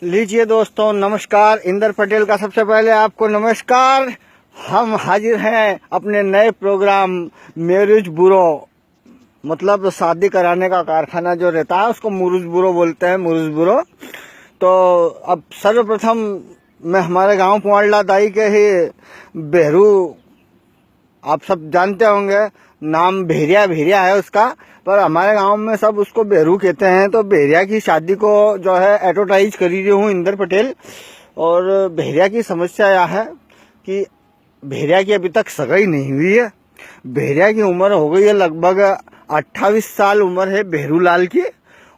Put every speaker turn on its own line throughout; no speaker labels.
लीजिए दोस्तों, नमस्कार। इंदर पटेल का सबसे पहले आपको नमस्कार। हम हाजिर हैं अपने नए प्रोग्राम मैरिज ब्यूरो, मतलब शादी कराने का कारखाना जो रहता है उसको मैरिज ब्यूरो बोलते हैं, मैरिज ब्यूरो। तो अब सर्वप्रथम मैं हमारे गांव पुआलडा दाई के ही बेहरू, आप सब जानते होंगे, नाम भेरिया भेरिया है उसका, पर हमारे गांव में सब उसको बेहरू कहते हैं। तो भेरिया की शादी को जो है एडवर्टाइज करी रही हूँ, इंदर पटेल। और भेरिया की समस्या यह है कि भेरिया की अभी तक सगाई नहीं हुई है। भेरिया की उम्र हो गई है लगभग 28 साल उम्र है भेरूलाल की,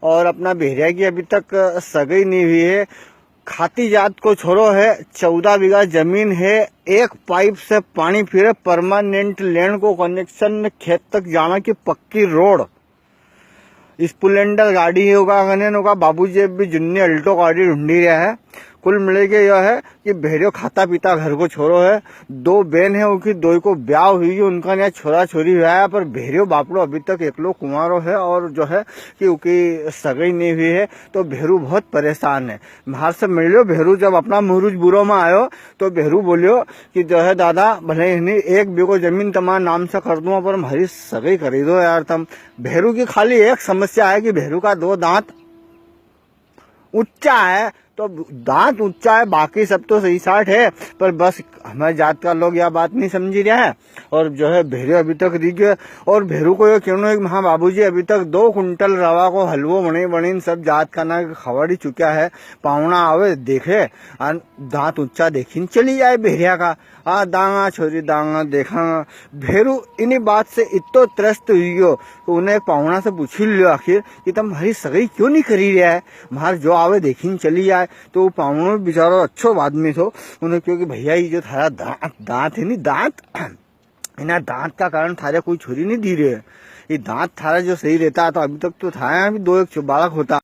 और अपना भेरिया की अभी तक सगाई नहीं हुई है। खाती जात को छोड़ो है, 14 बीघा जमीन है, एक पाइप से पानी फिरे, परमानेंट लैंड को कनेक्शन, खेत तक जाना की पक्की रोड, स्प्लेंडर गाड़ी होगा, गनेन होगा। बाबूजी भी जुन्नी अल्टो गाड़ी ढूंढी रहा है। कुल मिले के यह है कि भेरियो खाता पीता घर को छोरो है। 2 बहन है, उनकी 2 को ब्याह हुई है, उनका यहाँ छोरा छोरी हुआ है, पर भेरियो बापड़ो अभी तक एकलो कुंवारो है, और जो है कि उनकी सगाई नहीं हुई है। तो भेरू बहुत परेशान है। बाहर से मिल लो भेरू, जब अपना मुरुज बुरो में आयो तो भेरू बोलियो कि जो है दादा, भले ही 1 बीघो जमीन तुम्हारे नाम से कर दूंगा, पर हमारी सगाई करी दो यार तुम। भेरू की खाली एक समस्या है कि भेरू का 2 दांत ऊंचा है, तो दांत ऊंचा है, बाकी सब तो सही साठ है, पर बस हमारे जात का लोग यह बात नहीं समझी रहे हैं। और जो है भेरू अभी तक दिखे, और भेरू को ये क्यों है कि हाँ बाबूजी अभी तक 2 कुंटल रवा को हलवो बने बने सब जात का ना खबर ही चुका है। पावना आवे देखे, दांत ऊंचा देखी चली जाए भेरिया का। दांगा छोरी दांगा देखा। भेरू इन्हीं बात से इतो त्रस्त हुई हो, तो उन्हें पावना से पूछ लियो आखिर कि तुम हमारी सगाई क्यों नहीं करी रहा है, बाहर जो आवे देखी चली जाए। तो पावनो बेचारो अच्छो आदमी थो, उन्हें क्योंकि भैया ये जो थारा दांत है नी, दांत इन्हें दांत का कारण थारे कोई छोरी नहीं दी रहे। ये दांत थारा जो सही रहता है तो अभी तक तो था, अभी 2 एक बालक होता।